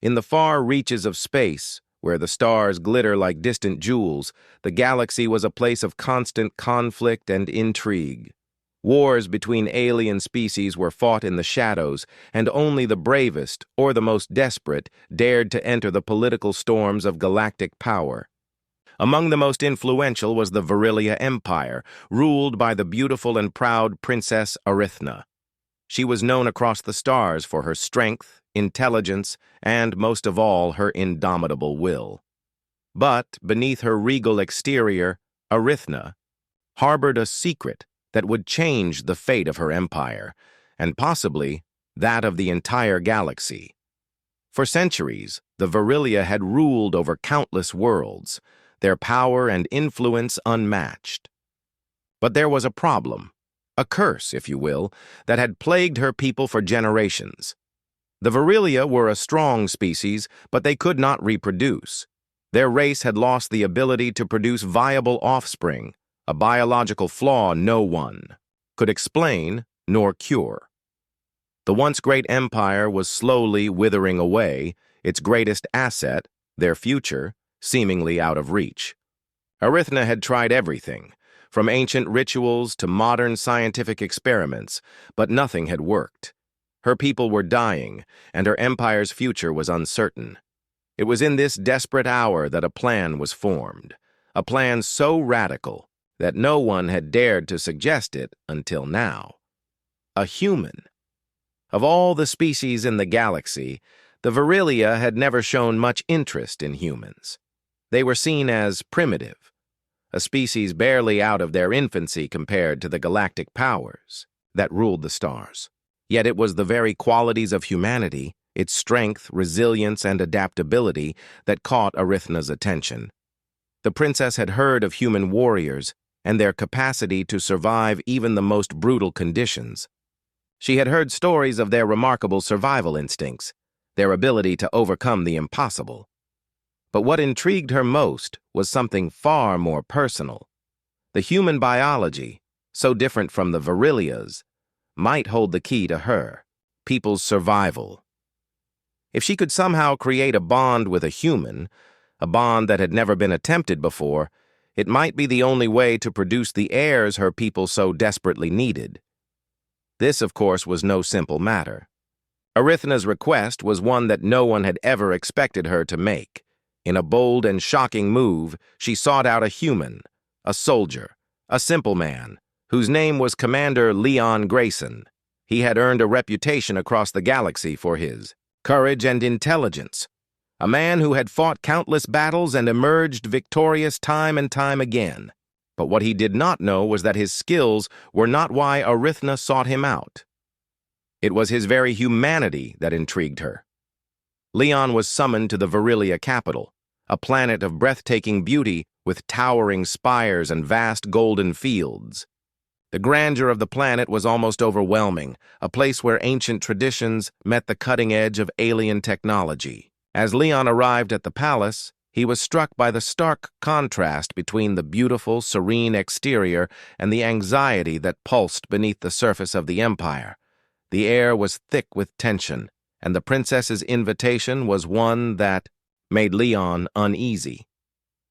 In the far reaches of space, where the stars glitter like distant jewels, the galaxy was a place of constant conflict and intrigue. Wars between alien species were fought in the shadows, and only the bravest, or the most desperate, dared to enter the political storms of galactic power. Among the most influential was the Virilia Empire, ruled by the beautiful and proud Princess Arithna. She was known across the stars for her strength, intelligence, and, most of all, her indomitable will. But beneath her regal exterior, Arithna harbored a secret that would change the fate of her empire, and possibly that of the entire galaxy. For centuries, the Virilia had ruled over countless worlds, their power and influence unmatched. But there was a problem, a curse, if you will, that had plagued her people for generations. The Virilia were a strong species, but they could not reproduce. Their race had lost the ability to produce viable offspring, a biological flaw no one could explain nor cure. The once great empire was slowly withering away, its greatest asset, their future, seemingly out of reach. Arithna had tried everything, from ancient rituals to modern scientific experiments, but nothing had worked. Her people were dying, and her empire's future was uncertain. It was in this desperate hour that a plan was formed, a plan so radical that no one had dared to suggest it until now. A human. Of all the species in the galaxy, the Virilia had never shown much interest in humans. They were seen as primitive, a species barely out of their infancy compared to the galactic powers that ruled the stars. Yet it was the very qualities of humanity, its strength, resilience, and adaptability, that caught Arithna's attention. The princess had heard of human warriors and their capacity to survive even the most brutal conditions. She had heard stories of their remarkable survival instincts, their ability to overcome the impossible. But what intrigued her most was something far more personal. The human biology, so different from the Virilia's, might hold the key to her, people's survival. If she could somehow create a bond with a human, a bond that had never been attempted before, it might be the only way to produce the heirs her people so desperately needed. This, of course, was no simple matter. Arithna's request was one that no one had ever expected her to make. In a bold and shocking move, she sought out a human, a soldier, a simple man, whose name was Commander Leon Grayson. He had earned a reputation across the galaxy for his courage and intelligence, a man who had fought countless battles and emerged victorious time and time again. But what he did not know was that his skills were not why Arithna sought him out. It was his very humanity that intrigued her. Leon was summoned to the Virilia capital, a planet of breathtaking beauty with towering spires and vast golden fields. The grandeur of the planet was almost overwhelming, a place where ancient traditions met the cutting edge of alien technology. As Leon arrived at the palace, he was struck by the stark contrast between the beautiful, serene exterior and the anxiety that pulsed beneath the surface of the empire. The air was thick with tension, and the princess's invitation was one that made Leon uneasy.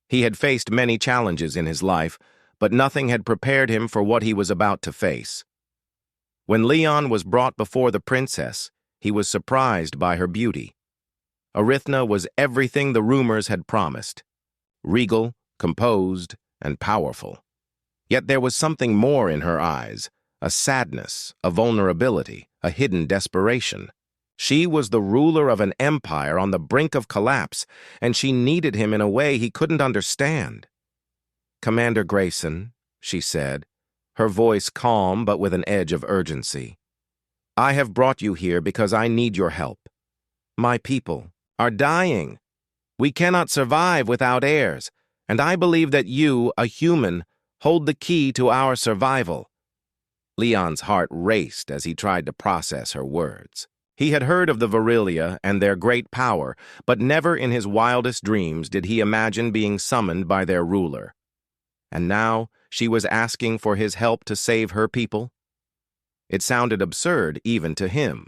He had faced many challenges in his life, but nothing had prepared him for what he was about to face. When Leon was brought before the princess, he was surprised by her beauty. Arithna was everything the rumors had promised: regal, composed, and powerful. Yet there was something more in her eyes, a sadness, a vulnerability, a hidden desperation. She was the ruler of an empire on the brink of collapse, and she needed him in a way he couldn't understand. "Commander Grayson," she said, her voice calm but with an edge of urgency, "I have brought you here because I need your help. My people are dying. We cannot survive without heirs, and I believe that you, a human, hold the key to our survival." Leon's heart raced as he tried to process her words. He had heard of the Virilia and their great power, but never in his wildest dreams did he imagine being summoned by their ruler. And now she was asking for his help to save her people? It sounded absurd even to him.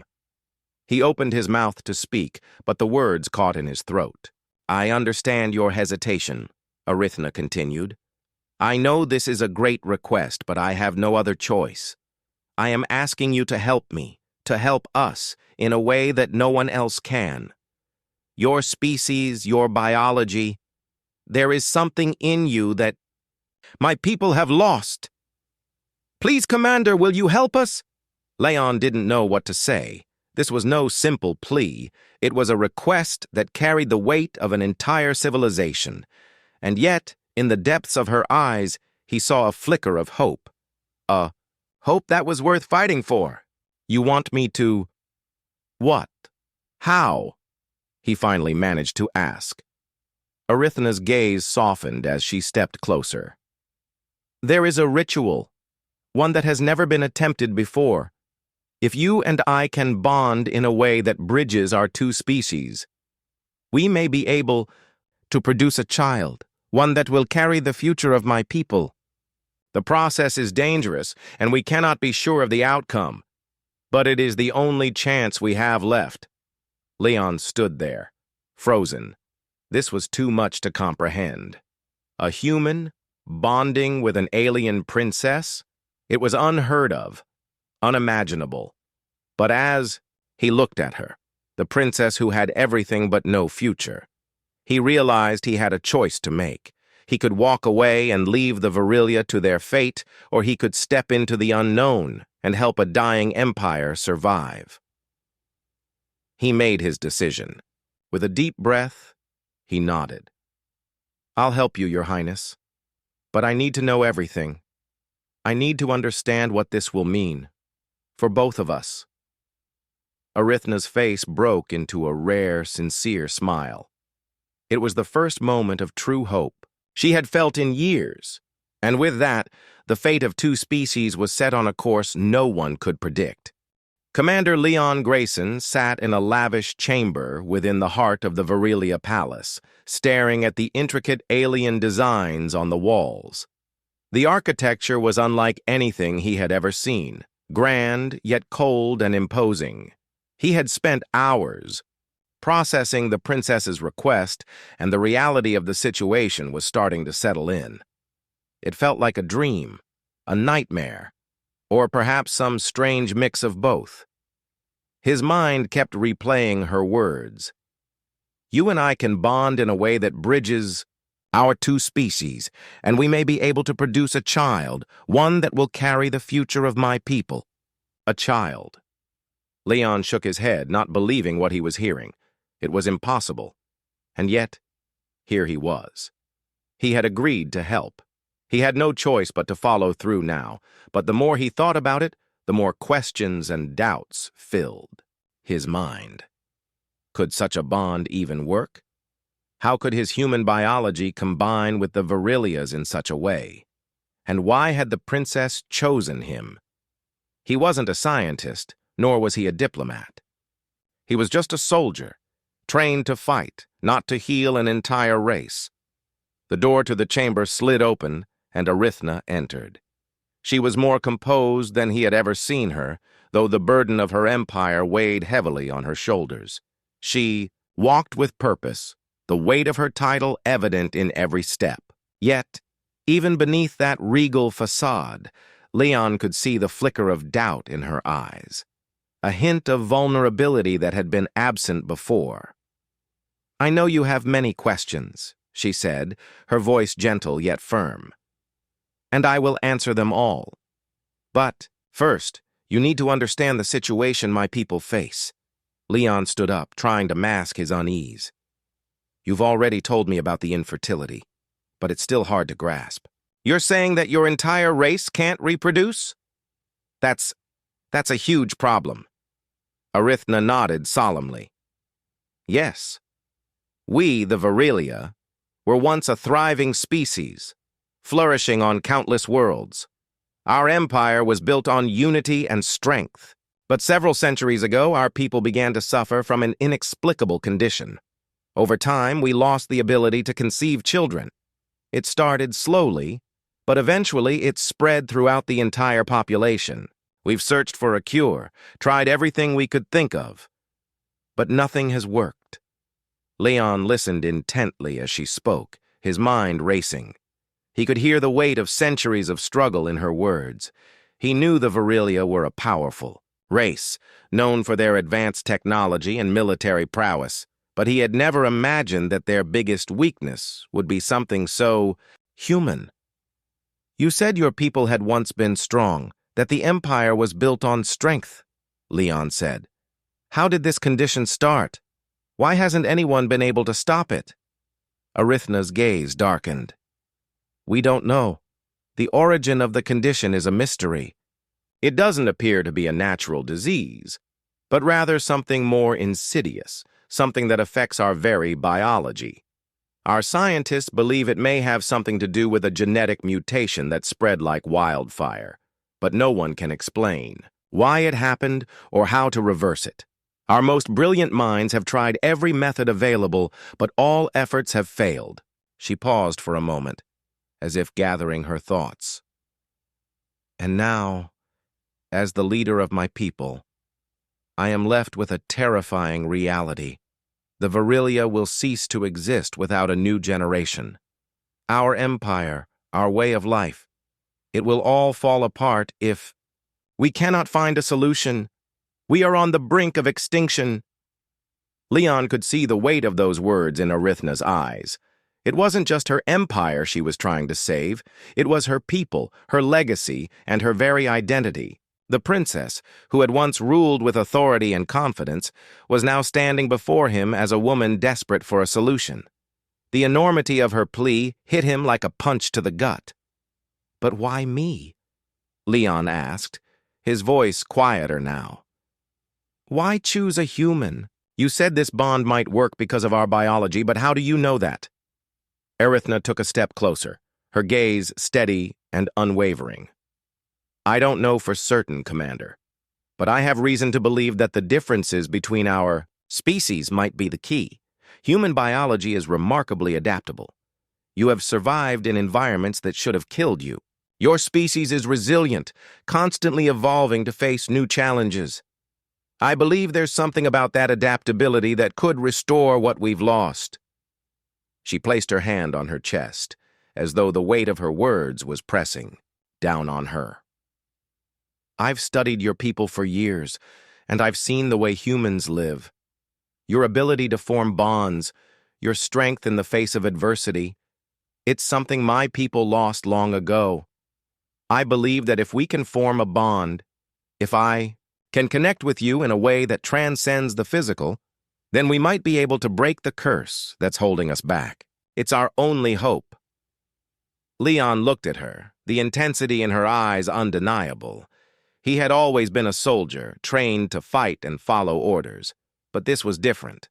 He opened his mouth to speak, but the words caught in his throat. "I understand your hesitation," Arithna continued. "I know this is a great request, but I have no other choice. I am asking you to help me, to help us, in a way that no one else can. Your species, your biology, there is something in you that my people have lost. Please, Commander, will you help us?" Leon didn't know what to say. This was no simple plea. It was a request that carried the weight of an entire civilization. And yet, in the depths of her eyes, he saw a flicker of hope. A hope that was worth fighting for. "You want me to—" "What? How?" he finally managed to ask. Arithna's gaze softened as she stepped closer. "There is a ritual, one that has never been attempted before. If you and I can bond in a way that bridges our two species, we may be able to produce a child, one that will carry the future of my people. The process is dangerous, and we cannot be sure of the outcome, but it is the only chance we have left." Leon stood there, frozen. This was too much to comprehend. A human bonding with an alien princess? It was unheard of, unimaginable. But as he looked at her, the princess who had everything but no future, he realized he had a choice to make. He could walk away and leave the Virilia to their fate, or he could step into the unknown and help a dying empire survive. He made his decision. With a deep breath, he nodded. "I'll help you, Your Highness. But I need to know everything. I need to understand what this will mean. For both of us." Arithna's face broke into a rare, sincere smile. It was the first moment of true hope she had felt in years, and with that, the fate of two species was set on a course no one could predict. Commander Leon Grayson sat in a lavish chamber within the heart of the Virilia Palace, staring at the intricate alien designs on the walls. The architecture was unlike anything he had ever seen, grand yet cold and imposing. He had spent hours processing the princess's request, and the reality of the situation was starting to settle in. It felt like a dream, a nightmare, or perhaps some strange mix of both. His mind kept replaying her words. "You and I can bond in a way that bridges our two species, and we may be able to produce a child, one that will carry the future of my people." A child. Leon shook his head, not believing what he was hearing. It was impossible. And yet, here he was. He had agreed to help. He had no choice but to follow through now, but the more he thought about it, the more questions and doubts filled his mind. Could such a bond even work? How could his human biology combine with the Virilia's in such a way? And why had the princess chosen him? He wasn't a scientist, nor was he a diplomat. He was just a soldier, trained to fight, not to heal an entire race. The door to the chamber slid open, and Arithna entered. She was more composed than he had ever seen her, though the burden of her empire weighed heavily on her shoulders. She walked with purpose, the weight of her title evident in every step. Yet, even beneath that regal facade, Leon could see the flicker of doubt in her eyes, a hint of vulnerability that had been absent before. "I know you have many questions," she said, her voice gentle yet firm. "And I will answer them all. But, first, you need to understand the situation my people face." Leon stood up, trying to mask his unease. "You've already told me about the infertility, but it's still hard to grasp. You're saying that your entire race can't reproduce? That's a huge problem." Arithna nodded solemnly. "Yes. We, the Virilia, were once a thriving species, flourishing on countless worlds. Our empire was built on unity and strength. But several centuries ago, our people began to suffer from an inexplicable condition. Over time, we lost the ability to conceive children. It started slowly, but eventually it spread throughout the entire population. We've searched for a cure, tried everything we could think of, but nothing has worked. Leon listened intently as she spoke, his mind racing. He could hear the weight of centuries of struggle in her words. He knew the Virilia were a powerful race, known for their advanced technology and military prowess, but he had never imagined that their biggest weakness would be something so human. You said your people had once been strong, that the empire was built on strength, Leon said. How did this condition start? Why hasn't anyone been able to stop it? Arithna's gaze darkened. We don't know. The origin of the condition is a mystery. It doesn't appear to be a natural disease, but rather something more insidious, something that affects our very biology. Our scientists believe it may have something to do with a genetic mutation that spread like wildfire, but no one can explain why it happened or how to reverse it. Our most brilliant minds have tried every method available, but all efforts have failed. She paused for a moment, as if gathering her thoughts. And now, as the leader of my people, I am left with a terrifying reality. The Virilia will cease to exist without a new generation. Our empire, our way of life, it will all fall apart if we cannot find a solution. We are on the brink of extinction. Leon could see the weight of those words in Arithna's eyes. It wasn't just her empire she was trying to save. It was her people, her legacy, and her very identity. The princess, who had once ruled with authority and confidence, was now standing before him as a woman desperate for a solution. The enormity of her plea hit him like a punch to the gut. But why me? Leon asked, his voice quieter now. Why choose a human? You said this bond might work because of our biology, but how do you know that? Arithna took a step closer, her gaze steady and unwavering. I don't know for certain, Commander, but I have reason to believe that the differences between our species might be the key. Human biology is remarkably adaptable. You have survived in environments that should have killed you. Your species is resilient, constantly evolving to face new challenges. I believe there's something about that adaptability that could restore what we've lost. She placed her hand on her chest, as though the weight of her words was pressing down on her. I've studied your people for years, and I've seen the way humans live. Your ability to form bonds, your strength in the face of adversity, it's something my people lost long ago. I believe that if we can form a bond, if I can connect with you in a way that transcends the physical, then we might be able to break the curse that's holding us back. It's our only hope. Leon looked at her, the intensity in her eyes undeniable. He had always been a soldier, trained to fight and follow orders. But this was different.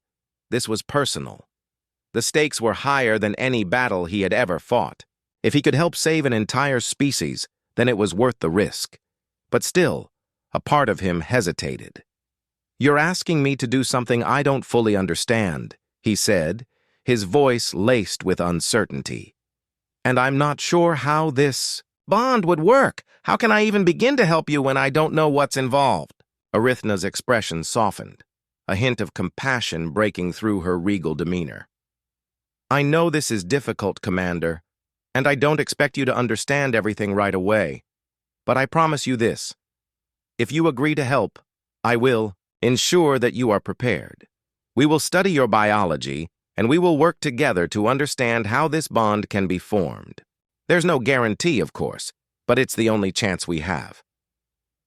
This was personal. The stakes were higher than any battle he had ever fought. If he could help save an entire species, then it was worth the risk. But still, a part of him hesitated. You're asking me to do something I don't fully understand, he said, his voice laced with uncertainty. And I'm not sure how this bond would work. How can I even begin to help you when I don't know what's involved? Arithna's expression softened, a hint of compassion breaking through her regal demeanor. I know this is difficult, Commander, and I don't expect you to understand everything right away. But I promise you this. If you agree to help, I will ensure that you are prepared. We will study your biology, and we will work together to understand how this bond can be formed. There's no guarantee, of course, but it's the only chance we have.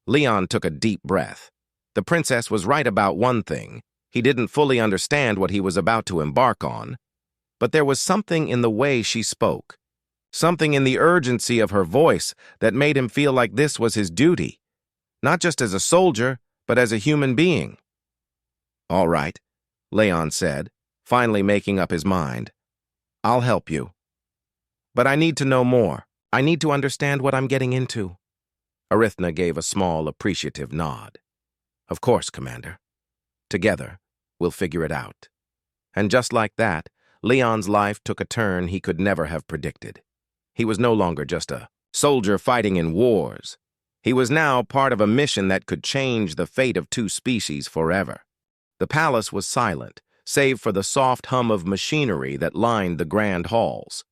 Leon took a deep breath. The princess was right about one thing. He didn't fully understand what he was about to embark on, but there was something in the way she spoke, something in the urgency of her voice that made him feel like this was his duty, not just as a soldier, but as a human being. All right, Leon said, finally making up his mind. I'll help you. But I need to know more. I need to understand what I'm getting into. Arithna gave a small, appreciative nod. Of course, Commander. Together, we'll figure it out. And just like that, Leon's life took a turn he could never have predicted. He was no longer just a soldier fighting in wars. He was now part of a mission that could change the fate of two species forever. The palace was silent, save for the soft hum of machinery that lined the grand halls.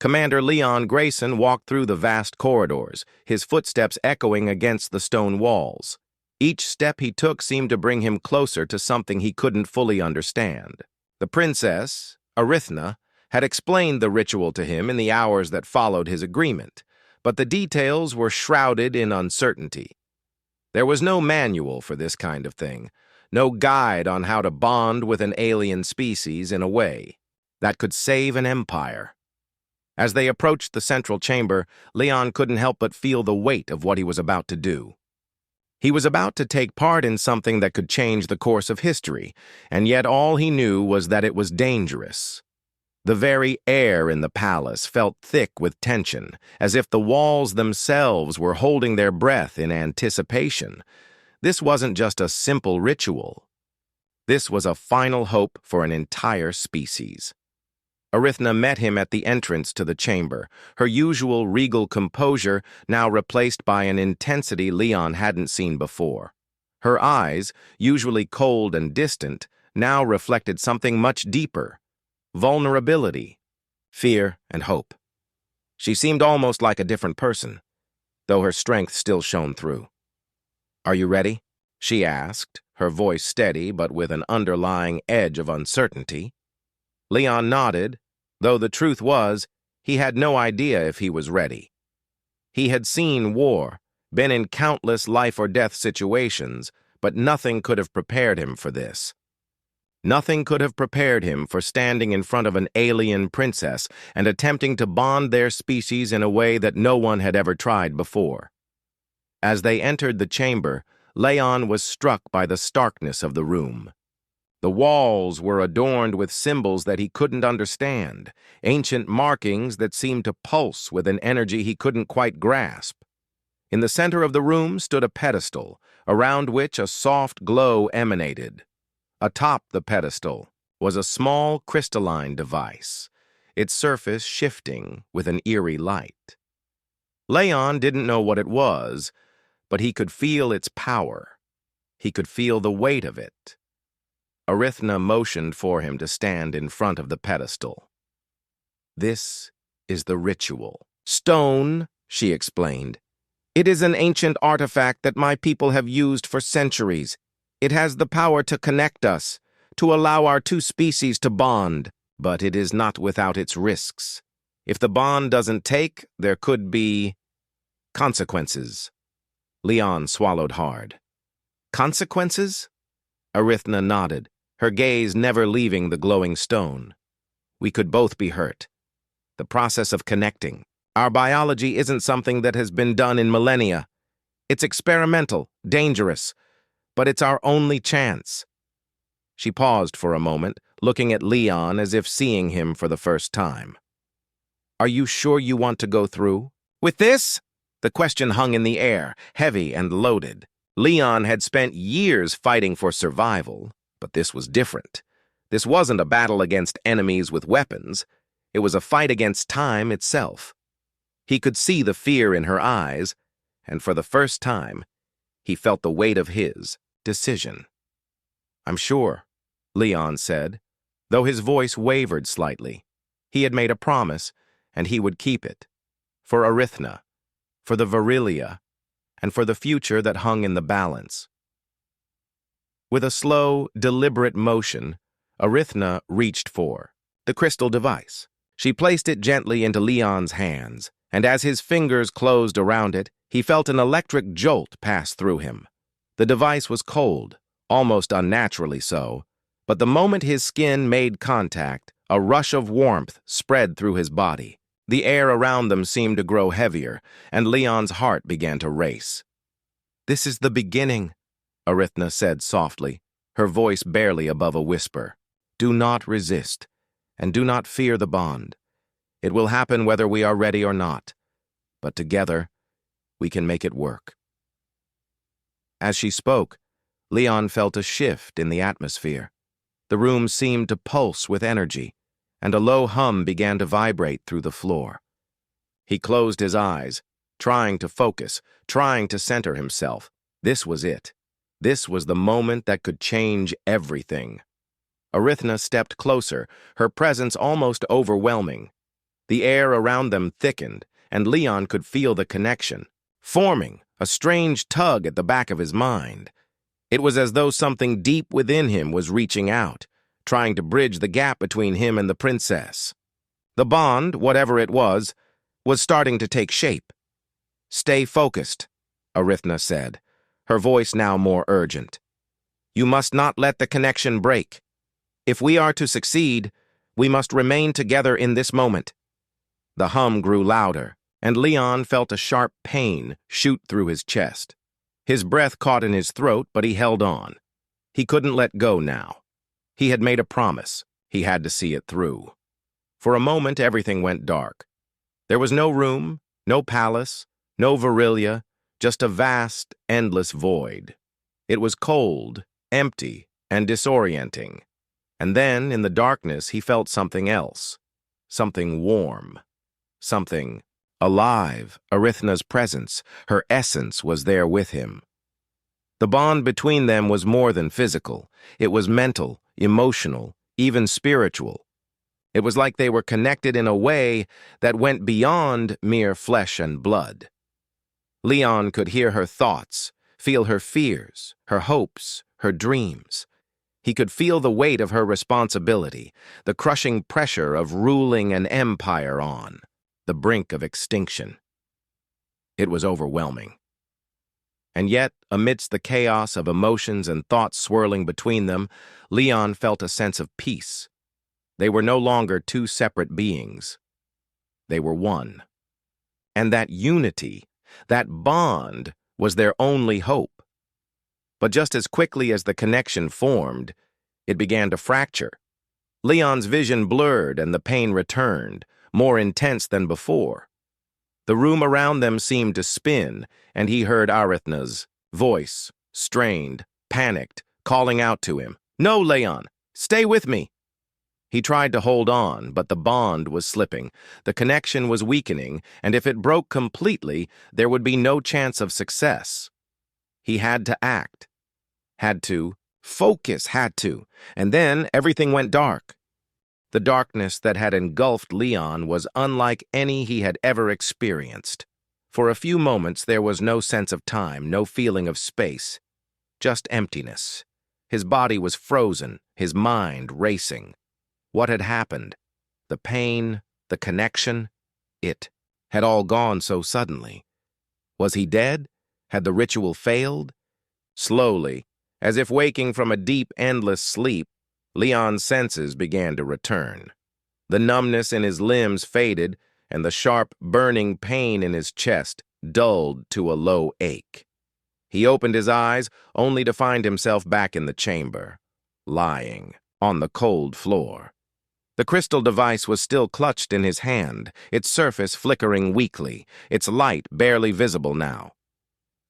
Commander Leon Grayson walked through the vast corridors, his footsteps echoing against the stone walls. Each step he took seemed to bring him closer to something he couldn't fully understand. The princess, Arithna, had explained the ritual to him in the hours that followed his agreement, but the details were shrouded in uncertainty. There was no manual for this kind of thing, no guide on how to bond with an alien species in a way that could save an empire. As they approached the central chamber, Leon couldn't help but feel the weight of what he was about to do. He was about to take part in something that could change the course of history, and yet all he knew was that it was dangerous. The very air in the palace felt thick with tension, as if the walls themselves were holding their breath in anticipation. This wasn't just a simple ritual. This was a final hope for an entire species. Arithna met him at the entrance to the chamber, her usual regal composure now replaced by an intensity Leon hadn't seen before. Her eyes, usually cold and distant, now reflected something much deeper: vulnerability, fear, and hope. She seemed almost like a different person, though her strength still shone through. "Are you ready?" she asked, her voice steady but with an underlying edge of uncertainty. Leon nodded, though the truth was, he had no idea if he was ready. He had seen war, been in countless life-or-death situations, but nothing could have prepared him for this. Nothing could have prepared him for standing in front of an alien princess and attempting to bond their species in a way that no one had ever tried before. As they entered the chamber, Leon was struck by the starkness of the room. The walls were adorned with symbols that he couldn't understand, ancient markings that seemed to pulse with an energy he couldn't quite grasp. In the center of the room stood a pedestal, around which a soft glow emanated. Atop the pedestal was a small crystalline device, its surface shifting with an eerie light. Leon didn't know what it was, but he could feel its power. He could feel the weight of it. Arithna motioned for him to stand in front of the pedestal. "This is the ritual." "Stone," she explained. "It is an ancient artifact that my people have used for centuries. It has the power to connect us, to allow our two species to bond, but it is not without its risks. If the bond doesn't take, there could be consequences." Leon swallowed hard. "Consequences?" Arithna nodded, her gaze never leaving the glowing stone. "We could both be hurt. The process of connecting. Our biology isn't something that has been done in millennia. It's experimental, dangerous, but it's our only chance." She paused for a moment, looking at Leon as if seeing him for the first time. "Are you sure you want to go through with this?" The question hung in the air, heavy and loaded. Leon had spent years fighting for survival, but this was different. This wasn't a battle against enemies with weapons. It was a fight against time itself. He could see the fear in her eyes, and for the first time, he felt the weight of his decision. "I'm sure," Leon said, though his voice wavered slightly. He had made a promise, and he would keep it. For Arithna, for the Virilia, and for the future that hung in the balance. With a slow, deliberate motion, Arithna reached for the crystal device. She placed it gently into Leon's hands, and as his fingers closed around it, he felt an electric jolt pass through him. The device was cold, almost unnaturally so, but the moment his skin made contact, a rush of warmth spread through his body. The air around them seemed to grow heavier, and Leon's heart began to race. "This is the beginning," Arithna said softly, her voice barely above a whisper. "Do not resist, and do not fear the bond. It will happen whether we are ready or not, but together we can make it work." As she spoke, Leon felt a shift in the atmosphere. The room seemed to pulse with energy, and a low hum began to vibrate through the floor. He closed his eyes, trying to focus, trying to center himself. This was it. This was the moment that could change everything. Arithna stepped closer, her presence almost overwhelming. The air around them thickened, and Leon could feel the connection, forming a strange tug at the back of his mind. It was as though something deep within him was reaching out, trying to bridge the gap between him and the princess. The bond, whatever it was starting to take shape. "Stay focused," Arithna said, her voice now more urgent. "You must not let the connection break. If we are to succeed, we must remain together in this moment." The hum grew louder, and Leon felt a sharp pain shoot through his chest. His breath caught in his throat, but he held on. He couldn't let go now. He had made a promise. He had to see it through. For a moment, everything went dark. There was no room, no palace, no Verilia, just a vast, endless void. It was cold, empty, and disorienting. And then, in the darkness, he felt something else. Something warm. Something alive. Arithna's presence, her essence, was there with him. The bond between them was more than physical. It was mental, emotional, even spiritual. It was like they were connected in a way that went beyond mere flesh and blood. Leon could hear her thoughts, feel her fears, her hopes, her dreams. He could feel the weight of her responsibility, the crushing pressure of ruling an empire on the brink of extinction. It was overwhelming. And yet, amidst the chaos of emotions and thoughts swirling between them, Leon felt a sense of peace. They were no longer two separate beings. They were one. And that unity, that bond, was their only hope. But just as quickly as the connection formed, it began to fracture. Leon's vision blurred and the pain returned, more intense than before. The room around them seemed to spin, and he heard Arithna's voice, strained, panicked, calling out to him, "No, Leon, stay with me." He tried to hold on, but the bond was slipping, the connection was weakening, and if it broke completely, there would be no chance of success. He had to act. Had to focus, and then everything went dark. The darkness that had engulfed Leon was unlike any he had ever experienced. For a few moments there was no sense of time, no feeling of space, just emptiness. His body was frozen, his mind racing. What had happened? The pain, the connection, it had all gone so suddenly. Was he dead? Had the ritual failed? Slowly, as if waking from a deep, endless sleep, Leon's senses began to return. The numbness in his limbs faded, and the sharp, burning pain in his chest dulled to a low ache. He opened his eyes, only to find himself back in the chamber, lying on the cold floor. The crystal device was still clutched in his hand, its surface flickering weakly, its light barely visible now.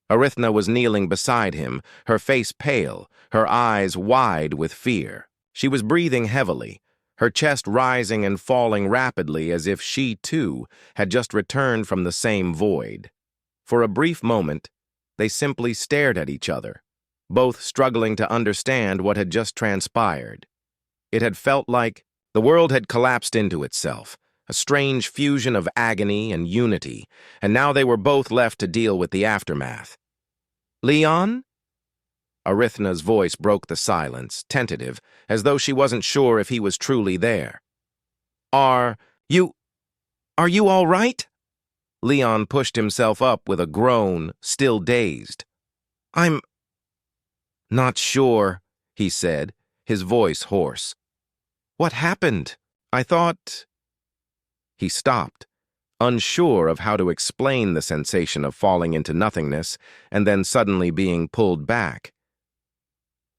Arithna was kneeling beside him, her face pale, her eyes wide with fear. She was breathing heavily, her chest rising and falling rapidly as if she, too, had just returned from the same void. For a brief moment, they simply stared at each other, both struggling to understand what had just transpired. It had felt like the world had collapsed into itself, a strange fusion of agony and unity, and now they were both left to deal with the aftermath. "Leon?" Arithna's voice broke the silence, tentative, as though she wasn't sure if he was truly there. Are you all right?" Leon pushed himself up with a groan, still dazed. "I'm not sure," he said, his voice hoarse. "What happened? I thought—" He stopped, unsure of how to explain the sensation of falling into nothingness and then suddenly being pulled back.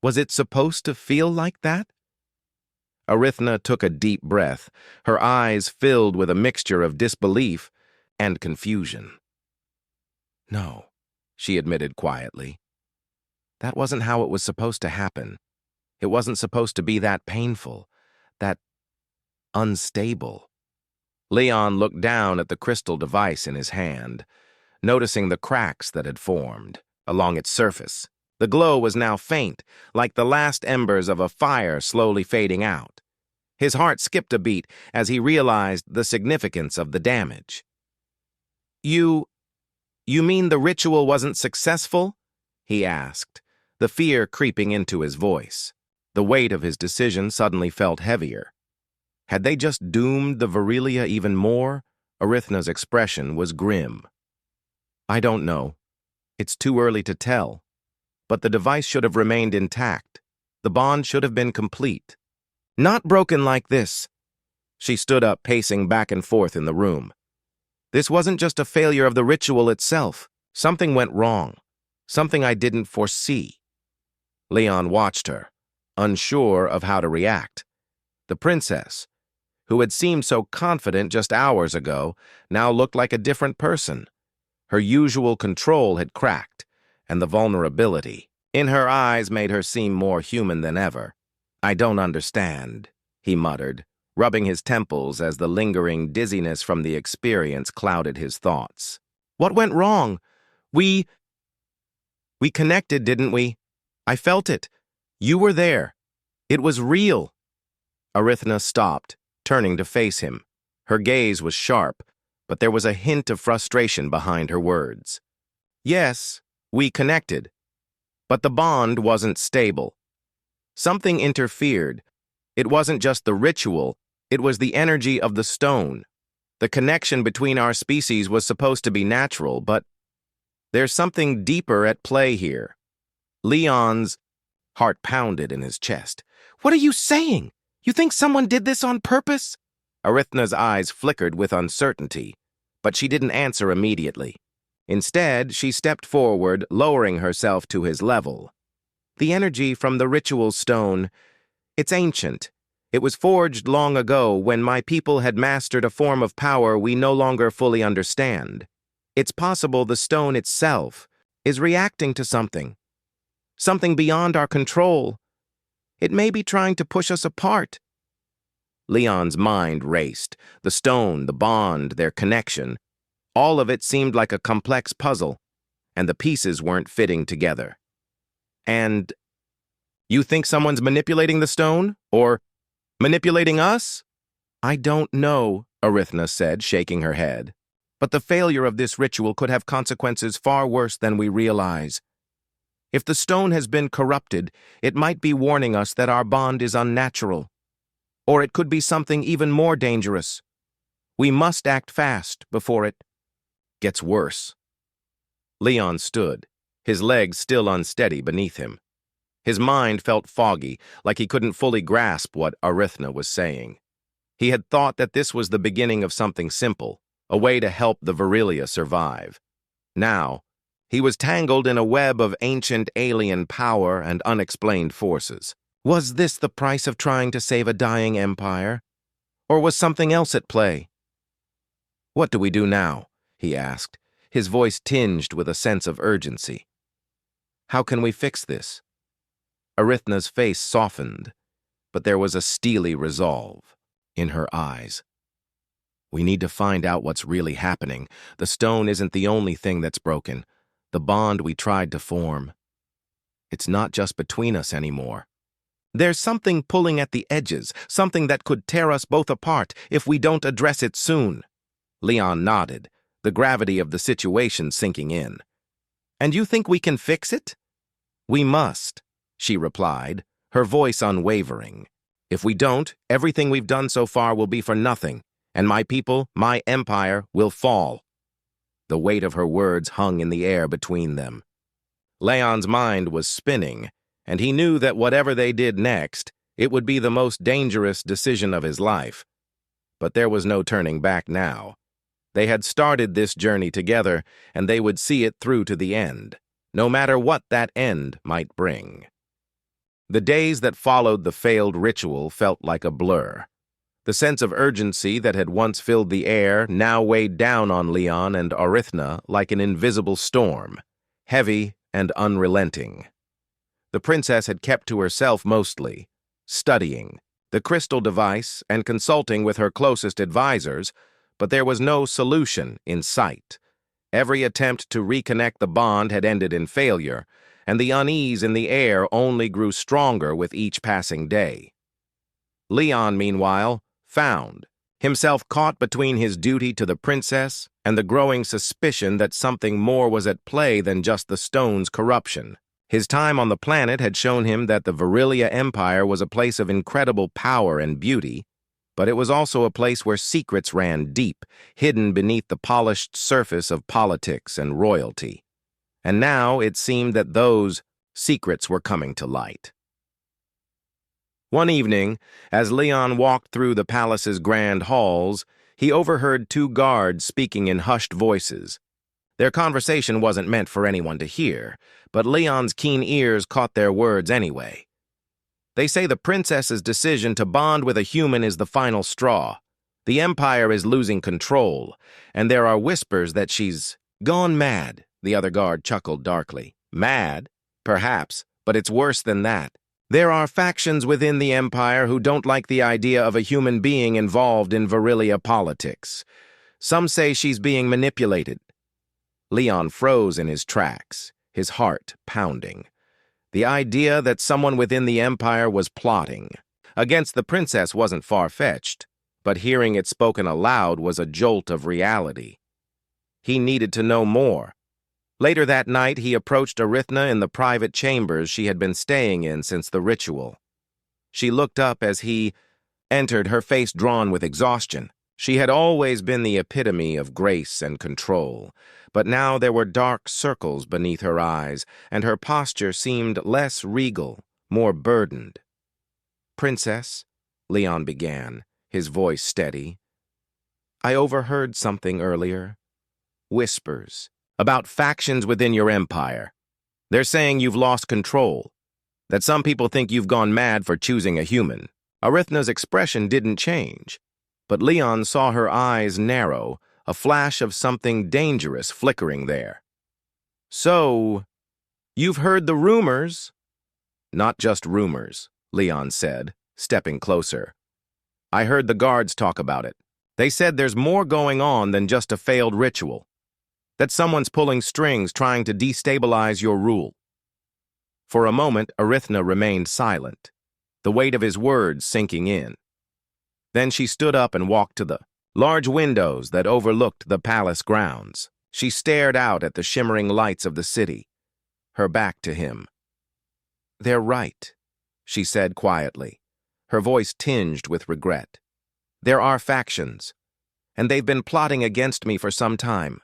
Was it supposed to feel like that? Arithna took a deep breath, her eyes filled with a mixture of disbelief and confusion. "No," she admitted quietly. "That wasn't how it was supposed to happen. It wasn't supposed to be that painful, that unstable." Leon looked down at the crystal device in his hand, noticing the cracks that had formed along its surface. The glow was now faint, like the last embers of a fire slowly fading out. His heart skipped a beat as he realized the significance of the damage. You mean the ritual wasn't successful?" he asked, the fear creeping into his voice. The weight of his decision suddenly felt heavier. Had they just doomed the Virelia even more? Arithna's expression was grim. "I don't know. It's too early to tell. But the device should have remained intact. The bond should have been complete. Not broken like this." She stood up, pacing back and forth in the room. "This wasn't just a failure of the ritual itself. Something went wrong. Something I didn't foresee." Leon watched her, unsure of how to react. The princess, who had seemed so confident just hours ago, now looked like a different person. Her usual control had cracked, and the vulnerability in her eyes made her seem more human than ever. "I don't understand," he muttered, rubbing his temples as the lingering dizziness from the experience clouded his thoughts. "What went wrong? We connected, didn't we? I felt it. You were there. It was real." Arithna stopped, turning to face him. Her gaze was sharp, but there was a hint of frustration behind her words. "Yes, we connected. But the bond wasn't stable. Something interfered. It wasn't just the ritual, it was the energy of the stone. The connection between our species was supposed to be natural, but there's something deeper at play here." Leon's heart pounded in his chest. "What are you saying? You think someone did this on purpose?" Arithna's eyes flickered with uncertainty, but she didn't answer immediately. Instead, she stepped forward, lowering herself to his level. "The energy from the ritual stone, it's ancient. It was forged long ago when my people had mastered a form of power we no longer fully understand. It's possible the stone itself is reacting to something beyond our control. It may be trying to push us apart." Leon's mind raced. The stone, the bond, their connection. All of it seemed like a complex puzzle, and the pieces weren't fitting together. "And you think someone's manipulating the stone? Or manipulating us?" "I don't know," Arithna said, shaking her head. "But the failure of this ritual could have consequences far worse than we realize. If the stone has been corrupted, it might be warning us that our bond is unnatural. Or it could be something even more dangerous. We must act fast before it gets worse." Leon stood, his legs still unsteady beneath him. His mind felt foggy, like he couldn't fully grasp what Arithna was saying. He had thought that this was the beginning of something simple, a way to help the Virelia survive. Now, he was tangled in a web of ancient alien power and unexplained forces. Was this the price of trying to save a dying empire? Or was something else at play? "What do we do now?" he asked, his voice tinged with a sense of urgency. "How can we fix this?" Arithna's face softened, but there was a steely resolve in her eyes. "We need to find out what's really happening. The stone isn't the only thing that's broken. The bond we tried to form. It's not just between us anymore. There's something pulling at the edges, something that could tear us both apart if we don't address it soon." Leon nodded, the gravity of the situation sinking in. "And you think we can fix it?" "We must," she replied, her voice unwavering. "If we don't, everything we've done so far will be for nothing, and my people, my empire, will fall." The weight of her words hung in the air between them. Leon's mind was spinning, and he knew that whatever they did next, it would be the most dangerous decision of his life. But there was no turning back now. They had started this journey together, and they would see it through to the end, no matter what that end might bring. The days that followed the failed ritual felt like a blur. The sense of urgency that had once filled the air now weighed down on Leon and Arithna like an invisible storm, heavy and unrelenting. The princess had kept to herself mostly, studying the crystal device and consulting with her closest advisors, but there was no solution in sight. Every attempt to reconnect the bond had ended in failure, and the unease in the air only grew stronger with each passing day. Leon, meanwhile, found himself caught between his duty to the princess and the growing suspicion that something more was at play than just the stone's corruption. His time on the planet had shown him that the Virilia Empire was a place of incredible power and beauty, but it was also a place where secrets ran deep, hidden beneath the polished surface of politics and royalty. And now it seemed that those secrets were coming to light. One evening, as Leon walked through the palace's grand halls, he overheard two guards speaking in hushed voices. Their conversation wasn't meant for anyone to hear, but Leon's keen ears caught their words anyway. They say the princess's decision to bond with a human is the final straw. The Empire is losing control, and there are whispers that she's gone mad, the other guard chuckled darkly. Mad? Perhaps, but it's worse than that. There are factions within the Empire who don't like the idea of a human being involved in Virilia politics. Some say she's being manipulated. Leon froze in his tracks, his heart pounding. The idea that someone within the Empire was plotting against the princess wasn't far-fetched, but hearing it spoken aloud was a jolt of reality. He needed to know more. Later that night, he approached Arithna in the private chambers she had been staying in since the ritual. She looked up as he entered, her face drawn with exhaustion. She had always been the epitome of grace and control, but now there were dark circles beneath her eyes, and her posture seemed less regal, more burdened. "Princess," Leon began, his voice steady, "I overheard something earlier. Whispers. About factions within your empire. They're saying you've lost control, that some people think you've gone mad for choosing a human." Arithna's expression didn't change, but Leon saw her eyes narrow, a flash of something dangerous flickering there. "So, you've heard the rumors?" "Not just rumors," Leon said, stepping closer. "I heard the guards talk about it. They said there's more going on than just a failed ritual. That someone's pulling strings trying to destabilize your rule." For a moment, Arithna remained silent, the weight of his words sinking in. Then she stood up and walked to the large windows that overlooked the palace grounds. She stared out at the shimmering lights of the city, her back to him. "They're right," she said quietly, her voice tinged with regret. "There are factions, and they've been plotting against me for some time.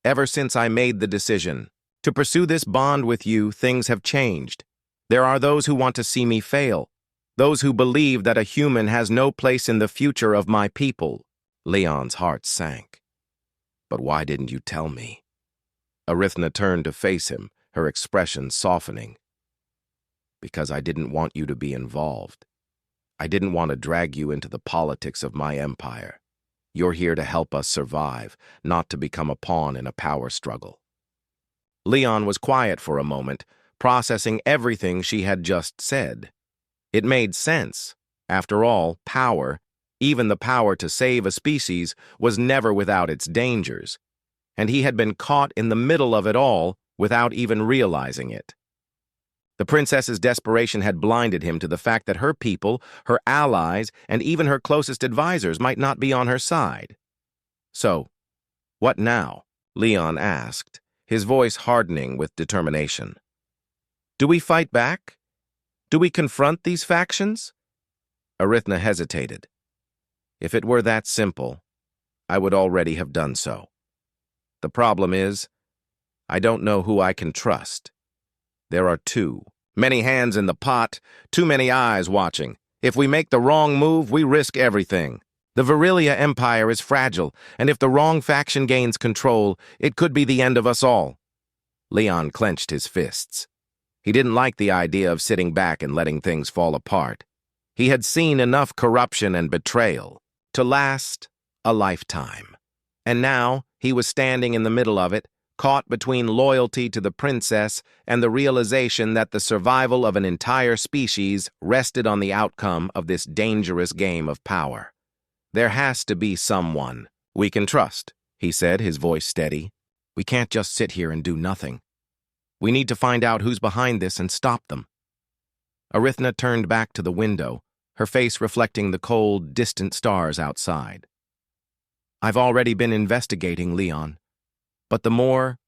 Ever since I made the decision to pursue this bond with you, things have changed. There are those who want to see me fail, those who believe that a human has no place in the future of my people." Leon's heart sank. "But why didn't you tell me?" Arithna turned to face him, her expression softening. "Because I didn't want you to be involved. I didn't want to drag you into the politics of my empire. You're here to help us survive, not to become a pawn in a power struggle." Leon was quiet for a moment, processing everything she had just said. It made sense. After all, power, even the power to save a species, was never without its dangers, and he had been caught in the middle of it all without even realizing it. The princess's desperation had blinded him to the fact that her people, her allies, and even her closest advisors might not be on her side. "So, what now?" Leon asked, his voice hardening with determination. "Do we fight back? Do we confront these factions?" Arithna hesitated. "If it were that simple, I would already have done so. The problem is, I don't know who I can trust. There are too many hands in the pot, too many eyes watching. If we make the wrong move, we risk everything. The Virilia Empire is fragile, and if the wrong faction gains control, it could be the end of us all." Leon clenched his fists. He didn't like the idea of sitting back and letting things fall apart. He had seen enough corruption and betrayal to last a lifetime. And now he was standing in the middle of it, caught between loyalty to the princess and the realization that the survival of an entire species rested on the outcome of this dangerous game of power. "There has to be someone we can trust," he said, his voice steady. "We can't just sit here and do nothing." We need to find out who's behind this and stop them. Arithna turned back to the window, her face reflecting the cold, distant stars outside. I've already been investigating, Leon. But the more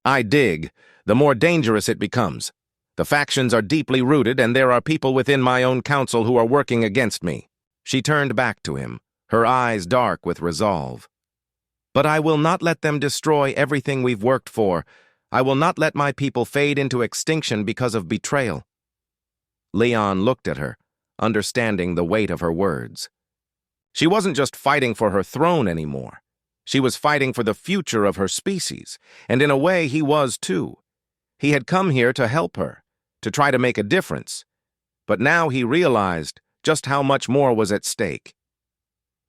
I dig, the more dangerous it becomes. The factions are deeply rooted, and there are people within my own council who are working against me. She turned back to him, her eyes dark with resolve. But I will not let them destroy everything we've worked for. I will not let my people fade into extinction because of betrayal. Leon looked at her, understanding the weight of her words. She wasn't just fighting for her throne anymore. She was fighting for the future of her species, and in a way he was too. He had come here to help her, to try to make a difference. But now he realized just how much more was at stake.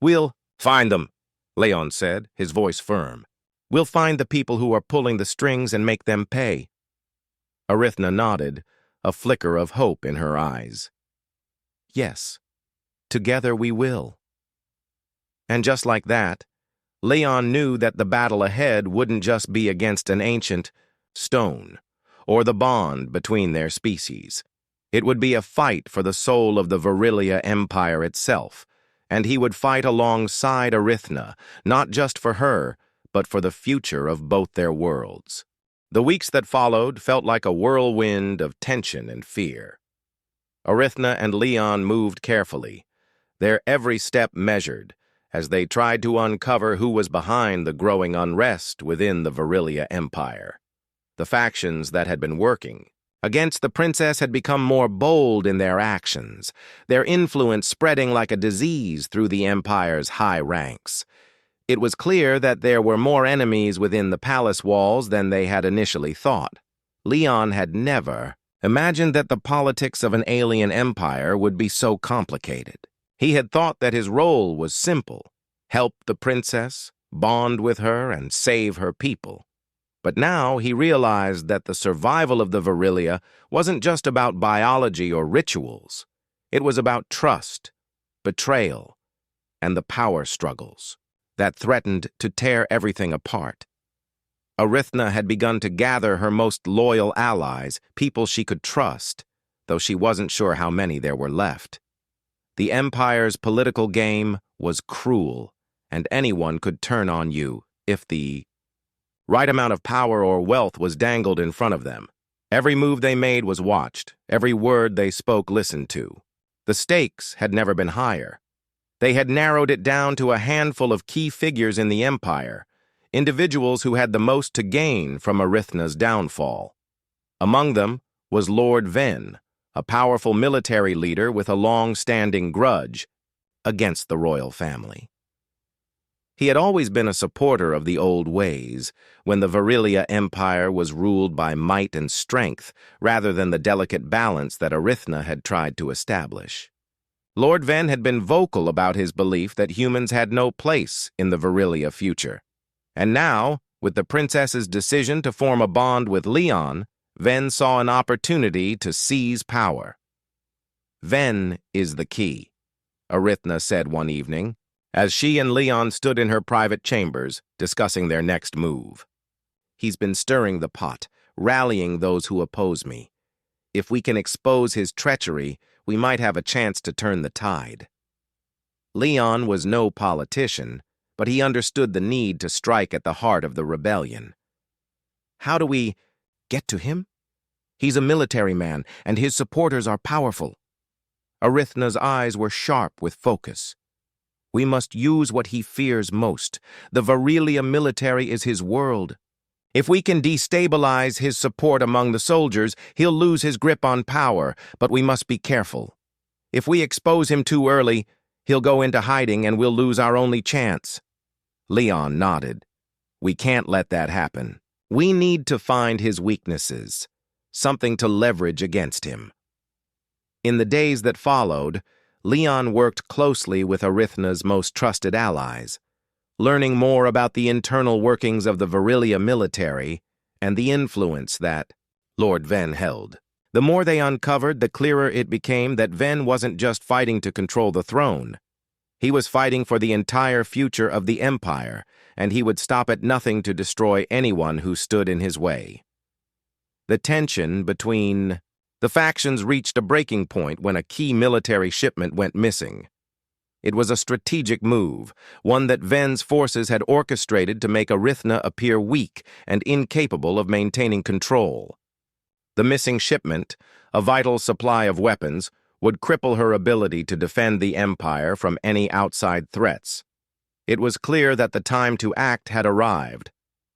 We'll find them, Leon said, his voice firm. We'll find the people who are pulling the strings and make them pay. Arithna nodded, a flicker of hope in her eyes. Yes, together we will. And just like that, Leon knew that the battle ahead wouldn't just be against an ancient stone, or the bond between their species. It would be a fight for the soul of the Virilia Empire itself, and he would fight alongside Arithna, not just for her, but for the future of both their worlds. The weeks that followed felt like a whirlwind of tension and fear. Arithna and Leon moved carefully, their every step measured, as they tried to uncover who was behind the growing unrest within the Virilia Empire. The factions that had been working against the princess had become more bold in their actions, their influence spreading like a disease through the empire's high ranks. It was clear that there were more enemies within the palace walls than they had initially thought. Leon had never imagined that the politics of an alien empire would be so complicated. He had thought that his role was simple: help the princess, bond with her, and save her people. But now he realized that the survival of the Virilia wasn't just about biology or rituals. It was about trust, betrayal, and the power struggles that threatened to tear everything apart. Arithna had begun to gather her most loyal allies, people she could trust, though she wasn't sure how many there were left. The Empire's political game was cruel, and anyone could turn on you if the right amount of power or wealth was dangled in front of them. Every move they made was watched, every word they spoke listened to. The stakes had never been higher. They had narrowed it down to a handful of key figures in the Empire, individuals who had the most to gain from Arithna's downfall. Among them was Lord Ven, a powerful military leader with a long-standing grudge against the royal family. He had always been a supporter of the old ways, when the Virilia Empire was ruled by might and strength rather than the delicate balance that Arithna had tried to establish. Lord Ven had been vocal about his belief that humans had no place in the Virilia future. And now, with the princess's decision to form a bond with Leon, Ven saw an opportunity to seize power. Ven is the key, Arithna said one evening, as she and Leon stood in her private chambers, discussing their next move. He's been stirring the pot, rallying those who oppose me. If we can expose his treachery, we might have a chance to turn the tide. Leon was no politician, but he understood the need to strike at the heart of the rebellion. How do we get to him? He's a military man, and his supporters are powerful. Arithna's eyes were sharp with focus. We must use what he fears most. The Virilia military is his world. If we can destabilize his support among the soldiers, he'll lose his grip on power, but we must be careful. If we expose him too early, he'll go into hiding and we'll lose our only chance. Leon nodded. We can't let that happen. We need to find his weaknesses, something to leverage against him. In the days that followed, Leon worked closely with Arithna's most trusted allies, learning more about the internal workings of the Virilia military and the influence that Lord Ven held. The more they uncovered, the clearer it became that Ven wasn't just fighting to control the throne. He was fighting for the entire future of the Empire, and he would stop at nothing to destroy anyone who stood in his way. The tension between the factions reached a breaking point when a key military shipment went missing. It was a strategic move, one that Ven's forces had orchestrated to make Arithna appear weak and incapable of maintaining control. The missing shipment, a vital supply of weapons, would cripple her ability to defend the Empire from any outside threats. It was clear that the time to act had arrived.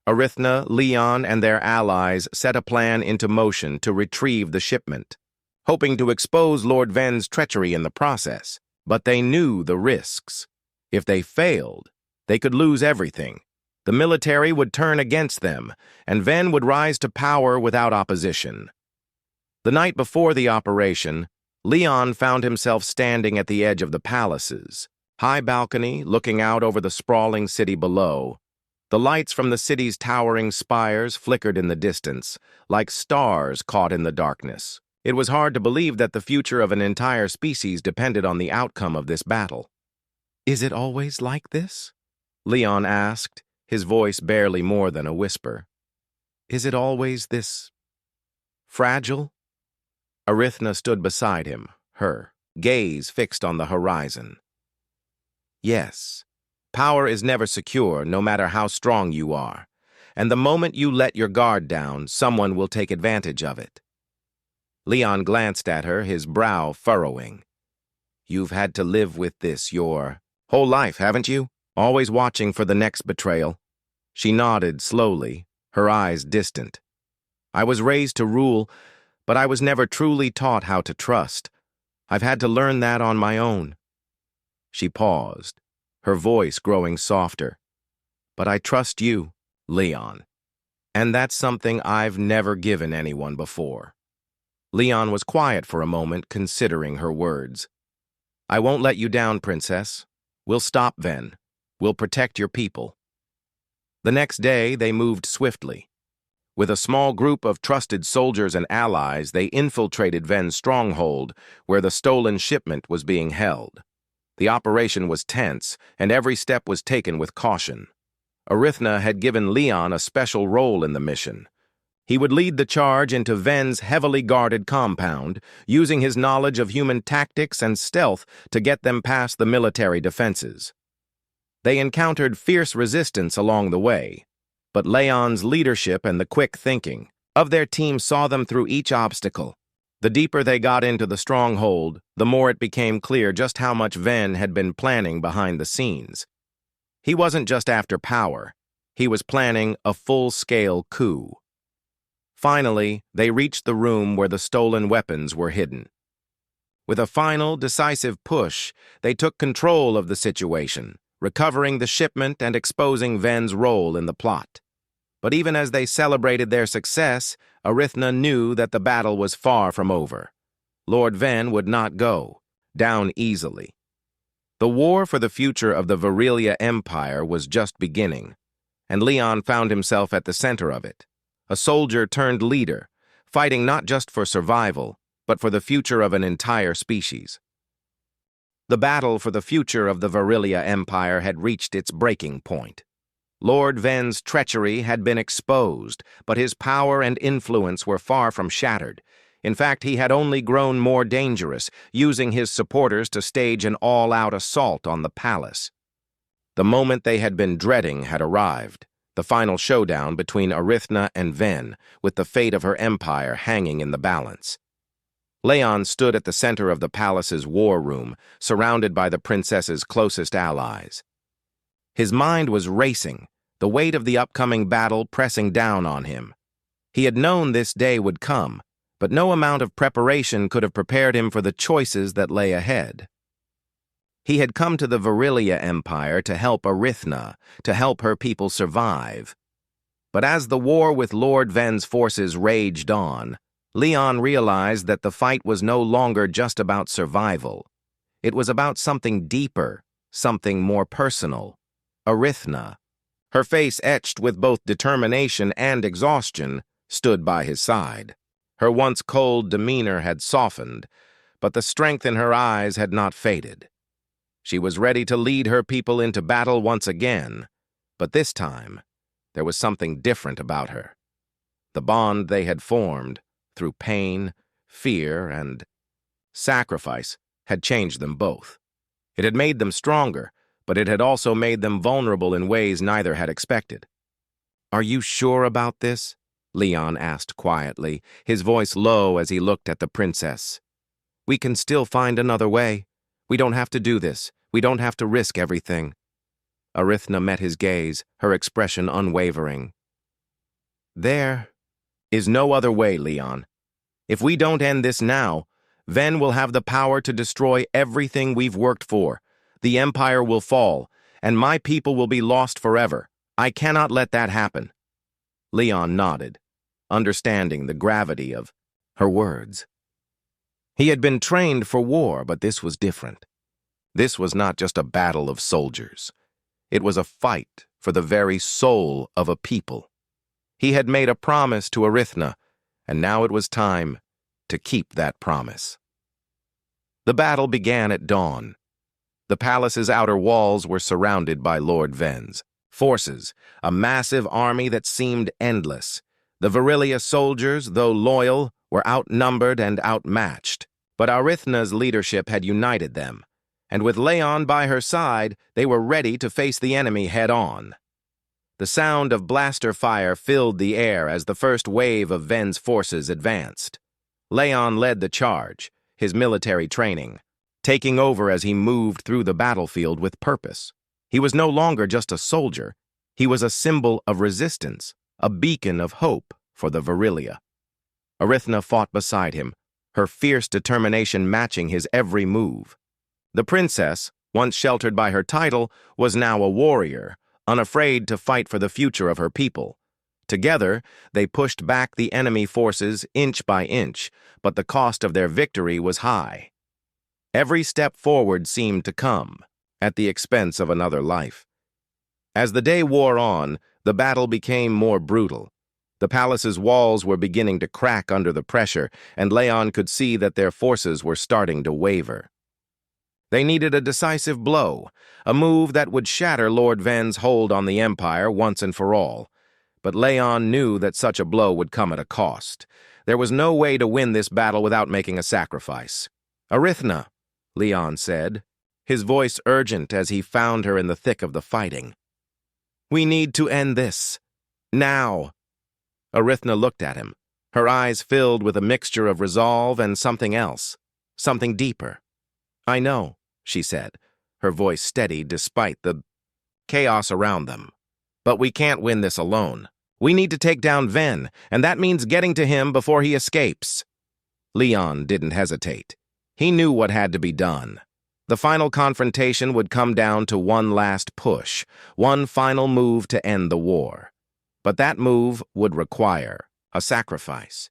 Arithna, Leon, and their allies set a plan into motion to retrieve the shipment, hoping to expose Lord Ven's treachery in the process. But they knew the risks. If they failed, they could lose everything. The military would turn against them, and Ven would rise to power without opposition. The night before the operation, Leon found himself standing at the edge of the palace's high balcony, looking out over the sprawling city below. The lights from the city's towering spires flickered in the distance, like stars caught in the darkness. It was hard to believe that the future of an entire species depended on the outcome of this battle. "Is it always like this?" Leon asked, his voice barely more than a whisper. "Is it always this fragile?" Arithna stood beside him, her gaze fixed on the horizon. "Yes. Power is never secure, no matter how strong you are. And the moment you let your guard down, someone will take advantage of it." Leon glanced at her, his brow furrowing. "You've had to live with this your whole life, haven't you? Always watching for the next betrayal." She nodded slowly, her eyes distant. "I was raised to rule, but I was never truly taught how to trust. I've had to learn that on my own." She paused, her voice growing softer. "But I trust you, Leon. And that's something I've never given anyone before." Leon was quiet for a moment, considering her words. "I won't let you down, Princess. We'll stop Ven. We'll protect your people." The next day, they moved swiftly. With a small group of trusted soldiers and allies, they infiltrated Ven's stronghold, where the stolen shipment was being held. The operation was tense, and every step was taken with caution. Arithna had given Leon a special role in the mission. He would lead the charge into Ven's heavily guarded compound, using his knowledge of human tactics and stealth to get them past the military defenses. They encountered fierce resistance along the way, but Leon's leadership and the quick thinking of their team saw them through each obstacle. The deeper they got into the stronghold, the more it became clear just how much Ven had been planning behind the scenes. He wasn't just after power. He was planning a full-scale coup. Finally, they reached the room where the stolen weapons were hidden. With a final, decisive push, they took control of the situation, recovering the shipment and exposing Ven's role in the plot. But even as they celebrated their success, Arithna knew that the battle was far from over. Lord Ven would not go down easily. The war for the future of the Virelia Empire was just beginning, and Leon found himself at the center of it. A soldier turned leader, fighting not just for survival, but for the future of an entire species. The battle for the future of the Virelia Empire had reached its breaking point. Lord Ven's treachery had been exposed, but his power and influence were far from shattered. In fact, he had only grown more dangerous, using his supporters to stage an all-out assault on the palace. The moment they had been dreading had arrived. The final showdown between Arithna and Ven, with the fate of her empire hanging in the balance. Leon stood at the center of the palace's war room, surrounded by the princess's closest allies. His mind was racing, the weight of the upcoming battle pressing down on him. He had known this day would come, but no amount of preparation could have prepared him for the choices that lay ahead. He had come to the Virelia Empire to help Arithna, to help her people survive. But as the war with Lord Ven's forces raged on, Leon realized that the fight was no longer just about survival. It was about something deeper, something more personal. Arithna, her face etched with both determination and exhaustion, stood by his side. Her once cold demeanor had softened, but the strength in her eyes had not faded. She was ready to lead her people into battle once again, but this time, there was something different about her. The bond they had formed, through pain, fear, and sacrifice, had changed them both. It had made them stronger, but it had also made them vulnerable in ways neither had expected. "Are you sure about this?" Leon asked quietly, his voice low as he looked at the princess. "We can still find another way. We don't have to do this. We don't have to risk everything." Arithna met his gaze, her expression unwavering. "There is no other way, Leon. If we don't end this now, Ven will have the power to destroy everything we've worked for. The Empire will fall, and my people will be lost forever. I cannot let that happen." Leon nodded, understanding the gravity of her words. He had been trained for war, but this was different. This was not just a battle of soldiers. It was a fight for the very soul of a people. He had made a promise to Arithna, and now it was time to keep that promise. The battle began at dawn. The palace's outer walls were surrounded by Lord Ven's forces, a massive army that seemed endless. The Virilia soldiers, though loyal, were outnumbered and outmatched. But Arithna's leadership had united them, and with Leon by her side, they were ready to face the enemy head-on. The sound of blaster fire filled the air as the first wave of Ven's forces advanced. Leon led the charge, his military training, taking over as he moved through the battlefield with purpose. He was no longer just a soldier. He was a symbol of resistance, a beacon of hope for the Virilia. Arithna fought beside him, her fierce determination matching his every move. The princess, once sheltered by her title, was now a warrior, unafraid to fight for the future of her people. Together, they pushed back the enemy forces inch by inch, but the cost of their victory was high. Every step forward seemed to come at the expense of another life. As the day wore on, the battle became more brutal. The palace's walls were beginning to crack under the pressure, and Leon could see that their forces were starting to waver. They needed a decisive blow, a move that would shatter Lord Ven's hold on the Empire once and for all. But Leon knew that such a blow would come at a cost. There was no way to win this battle without making a sacrifice. "Arithna," Leon said, his voice urgent as he found her in the thick of the fighting. "We need to end this. Now." Arithna looked at him, her eyes filled with a mixture of resolve and something else, something deeper. "I know," she said, her voice steady despite the chaos around them. "But we can't win this alone. We need to take down Ven, and that means getting to him before he escapes." Leon didn't hesitate. He knew what had to be done. The final confrontation would come down to one last push, one final move to end the war. But that move would require a sacrifice.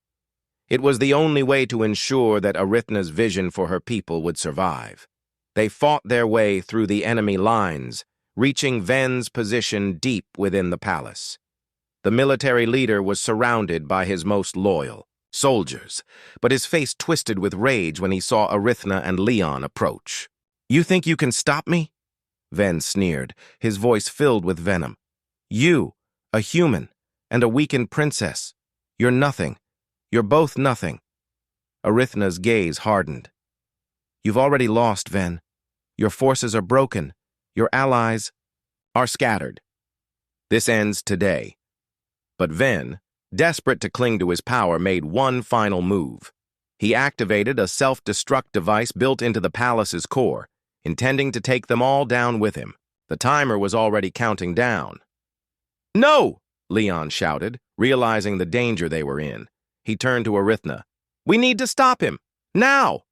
It was the only way to ensure that Arithna's vision for her people would survive. They fought their way through the enemy lines, reaching Ven's position deep within the palace. The military leader was surrounded by his most loyal soldiers, but his face twisted with rage when he saw Arithna and Leon approach. "You think you can stop me?" Ven sneered, his voice filled with venom. "You, a human, and a weakened princess. You're nothing. You're both nothing." Arithna's gaze hardened. "You've already lost, Ven. Your forces are broken. Your allies are scattered. This ends today." But Ven, desperate to cling to his power, made one final move. He activated a self-destruct device built into the palace's core, intending to take them all down with him. The timer was already counting down. "No!" Leon shouted, realizing the danger they were in. He turned to Arithna. "We need to stop him! Now!"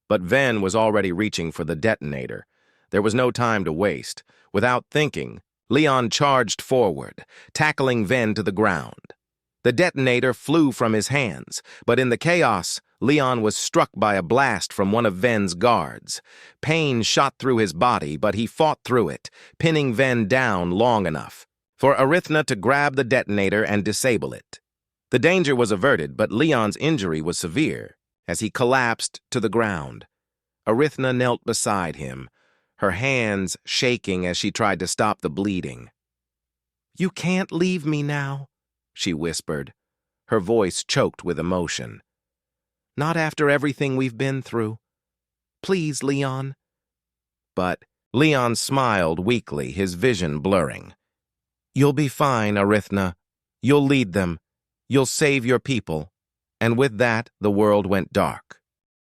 But Ven was already reaching for the detonator. There was no time to waste. Without thinking, Leon charged forward, tackling Ven to the ground. The detonator flew from his hands, but in the chaos, Leon was struck by a blast from one of Ven's guards. Pain shot through his body, but he fought through it, pinning Ven down long enough for Arithna to grab the detonator and disable it. The danger was averted, but Leon's injury was severe as he collapsed to the ground. Arithna knelt beside him, her hands shaking as she tried to stop the bleeding. "You can't leave me now," she whispered, her voice choked with emotion. "Not after everything we've been through. Please, Leon." But Leon smiled weakly, his vision blurring. "You'll be fine, Arithna. You'll lead them. You'll save your people." And with that, the world went dark.